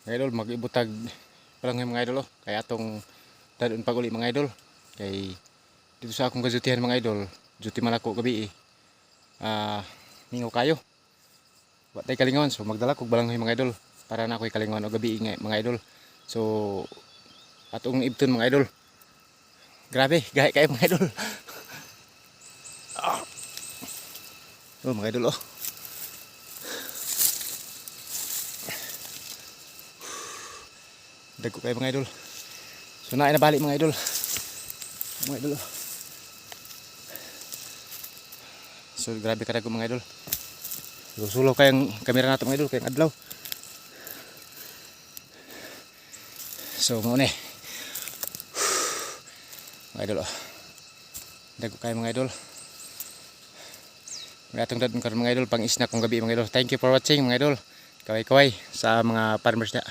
Mga idol, mag-ibutag palang mga idol oh. Kaya atong dadon pag uli mga idol. Kay dito sa akong kajutihan mga idol, duty man ako gabi eh. Mingaw kayo. Wa tay kalingawan, so magdala kog balanghoy mga idol para na ako'y kalingawan og gabi mga idol. So atong ibton mga idol. Grabe, gahi kayo mga idol. Oh mga idol oh. Dagko kayo mga idol. So naay na balik mga idol. Mga idol oh. So grabe ka dago mga idol. Sulo kayang kamera nato mga idol kayang adlaw. So mo ni. Mga idol oh. Dagko kayo mga idol. May atong dadon karon mga idol pang isna kong gabi mga idol. Thank you for watching mga idol. Kaway-kaway sa mga farmers na.